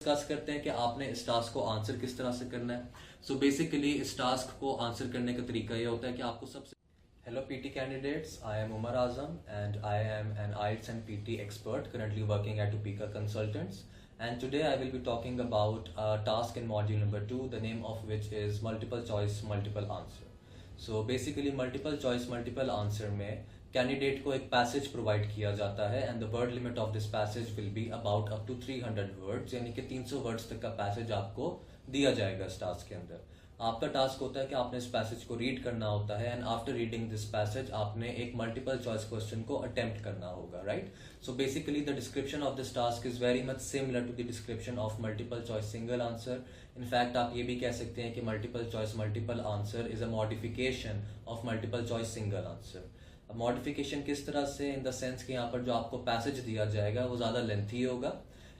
Discuss करते हैं कि आपने इस टास्क को आंसर किस तरह से करना है। सो बेसिकली इस टास्क को आंसर करने का तरीका ये होता है कि आपको सबसे hello PT candidates, I am Umar Azam and I am an IELTS and PT expert currently working at Upika Consultants, and today I will be talking about a task in module number 2, the name of which is multiple choice multiple answer. So basically multiple choice multiple answer में candidate को एक passage provide किया जाता है and the word limit of this passage will be about up to 300 words, यानी कि 300 words तक का पैसेज आपको दिया जाएगा इस टास्क के अंदर। आपका टास्क होता है कि आपने इस पैसेज को रीड करना होता है and after reading this passage आपने एक मल्टीपल चॉइस क्वेश्चन को अटेम्प्ट करना होगा, right. So basically the description of this task is very much similar to the description of multiple choice single answer. In fact आप ये भी कह सकते हैं कि multiple choice multiple answer is a modification of multiple choice single answer. अब modification किस तरह से, इन द सेंस कि यहाँ पर जो आपको पैसेज दिया जाएगा वो ज़्यादा लेंथी होगा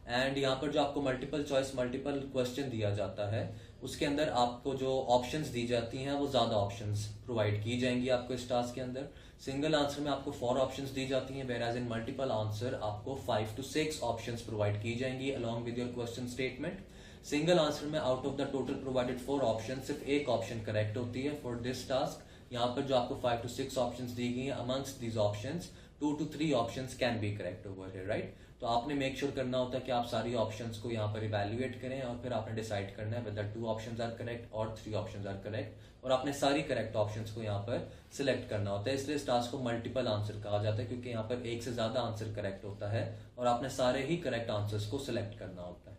एंड यहाँ पर जो आपको मल्टीपल चॉइस मल्टीपल क्वेश्चन दिया जाता है उसके अंदर आपको जो ऑप्शंस दी जाती हैं वो ज़्यादा ऑप्शंस प्रोवाइड की जाएंगी आपको इस टास्क के अंदर। सिंगल आंसर में आपको 4 ऑप्शंस दी जाती हैं, whereas in multiple answer आपको 5 to 6 ऑप्शंस प्रोवाइड की जाएंगी along with your question statement. Single answer में out of the total provided 4 option सिर्फ एक ऑप्शन करेक्ट होती है फॉर दिस टास्क। यहाँ पर जो आपको 5 to 6 ऑप्शंस दी गई हैं, amongst these options 2 to 3 options can be correct over here, right. तो आपने मेक श्योर करना होता है कि आप सारी ऑप्शंस को यहाँ पर इवेल्युएट करें और फिर आपने डिसाइड करना है वेदर 2 ऑप्शंस आर करेक्ट और 3 ऑप्शंस आर करेक्ट, और आपने सारी करेक्ट ऑप्शंस को यहाँ पर सिलेक्ट करना होता है। इसलिए इस टास्क को मल्टीपल आंसर कहा जाता है क्योंकि यहाँ पर एक से ज्यादा आंसर करेक्ट होता है और आपने सारे ही करेक्ट आंसर्स को सिलेक्ट करना होता है।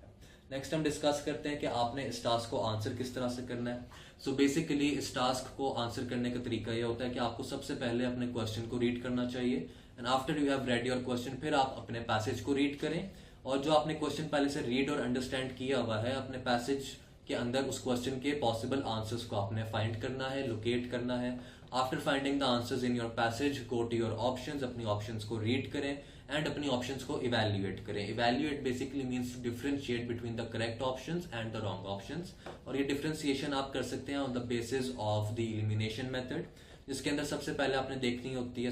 नेक्स्ट हम डिस्कस करते हैं कि आपने इस टास्क को आंसर किस तरह से करना है। सो बेसिकली इस टास्क को आंसर करने का तरीका यह होता है कि आपको सबसे पहले अपने क्वेश्चन को रीड करना चाहिए and after you have read your question फिर आप अपने पैसेज को रीड करें और जो आपने क्वेश्चन पहले से रीड और अंडरस्टैंड किया हुआ है अपने पैसेज के अंदर उस क्वेश्चन के पॉसिबल आंसर्स को आपने फाइंड करना है, लोकेट करना है। After finding the answers in your passage go to your options, अपनी ऑप्शंस को रीड करें एंड अपनी ऑप्शंस को इवेल्युएट करें। Evaluate basically means to differentiate between the correct options and the wrong options, और ये डिफरेंशिएशन आप कर सकते हैं on the basis of the elimination method, जिसके अंदर सबसे पहले आपने देखनी होती है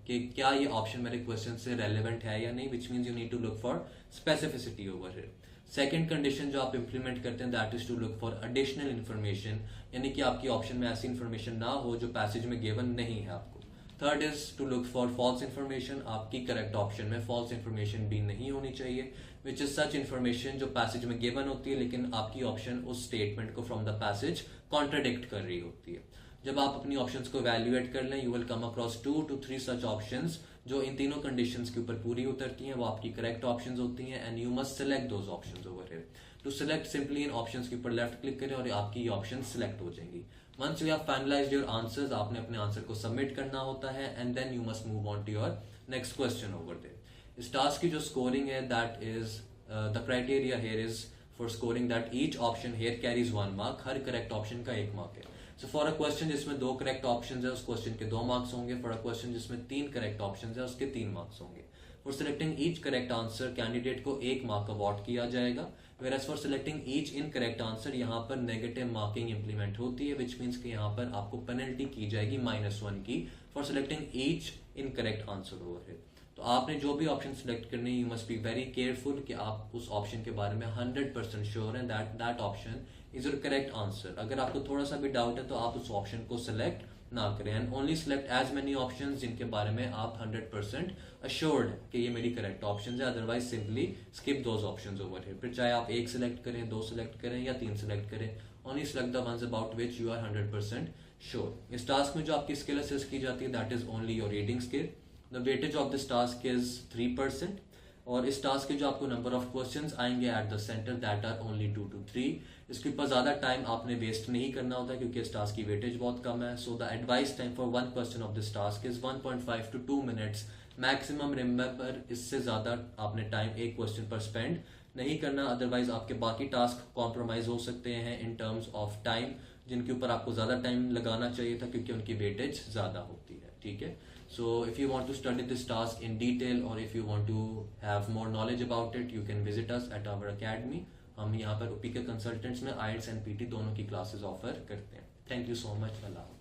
कि क्या ये ऑप्शन मेरे क्वेश्चन से रेलेवेंट है या नहीं, which means you need to look for specificity over here. Second condition जो आप इंप्लीमेंट करते हैं that is to look for additional information, यानी कि आपकी ऑप्शन में ऐसी इन्फॉर्मेशन ना हो जो पैसेज में गिवन नहीं है आपको। Third is to look for false information, आपकी करेक्ट ऑप्शन में फॉल्स इन्फॉर्मेशन भी नहीं होनी चाहिए, विच इज सच इन्फॉर्मेशन जो पैसेज में गिवन होती है लेकिन आपकी ऑप्शन उस स्टेटमेंट को फ्रॉम द पैसेज कॉन्ट्राडिक्ट कर रही होती है। जब आप अपनी ऑप्शंस को वैल्यूएट कर लें you will come across 2 to 3 such options जो इन तीनों कंडीशंस के ऊपर पूरी उतरती हैं, वो आपकी करेक्ट ऑप्शंस होती हैं and you must select those options over here. To select simply इन ऑप्शंस के ऊपर लेफ्ट क्लिक करें और आपकी ऑप्शन सिलेक्ट हो जाएंगी। Once you have finalised your answers आपने अपने आंसर को सबमिट करना होता है and then you must move on to your next question over there. इस टास्क की जो स्कोरिंग है that is the criteria here is for scoring that each option here carries 1 mark, हर करेक्ट ऑप्शन का 1 mark है। So for a question जिसमें 2 correct options है उस क्वेश्चन के 2 मार्क्स होंगे, फॉर अ क्वेश्चन जिसमें 3 करेक्ट ऑप्शंस है उसके 3 मार्क्स होंगे। For selecting each correct answer candidate को 1 मार्क अवॉर्ड किया जाएगा, whereas for selecting each incorrect answer यहाँ पर नेगेटिव मार्किंग इंप्लीमेंट होती है, विच मीन्स कि यहाँ पर आपको पेनल्टी की जाएगी -1 की for selecting each incorrect answer over here. तो आपने जो भी ऑप्शन सिलेक्ट करनी है you must be very careful कि आप उस ऑप्शन के बारे में 100% श्योर हैं that option is your correct answer. अगर आपको थोड़ा सा भी डाउट है तो आप उस ऑप्शन को सिलेक्ट ना करें and only select as many options जिनके बारे में आप 100% अश्योर्ड कि ये मेरी करेक्ट ऑप्शन है, otherwise simply skip those options over here. फिर चाहे आप 1 सिलेक्ट करें, 2 सिलेक्ट करें या 3 सिलेक्ट करें, only select the ones about which you are 100% sure. इस टास्क में जो आपकी स्किल असेस की जाती है that is only your reading skill. The weightage of this task is 3%, और इस टास्क के जो आपको नंबर ऑफ क्वेश्चंस आएंगे at the centre that are only 2 to 3। इसके ऊपर ज्यादा टाइम आपने वेस्ट नहीं करना होता क्योंकि इस टास्क की वेटेज बहुत कम है। So the advice time for 1 question of this task is 1.5 to 2 minutes maximum. Remember इससे ज्यादा आपने टाइम एक क्वेश्चन पर स्पेंड नहीं करना, अदरवाइज आपके बाकी टास्क कॉम्प्रोमाइज हो सकते हैं इन टर्म्स ऑफ टाइम, जिनके ऊपर आपको ज्यादा टाइम लगाना चाहिए था क्योंकि उनकी वेटेज ज्यादा होती है, ठीक है। So if you want to study this task in detail or if you want to have more knowledge about it, you can visit us at our academy. हम यहाँ पर उपीका कंसल्टेंट्स में IELTS एंड PT दोनों की classes offer करते हैं। Thank you so much. Allah.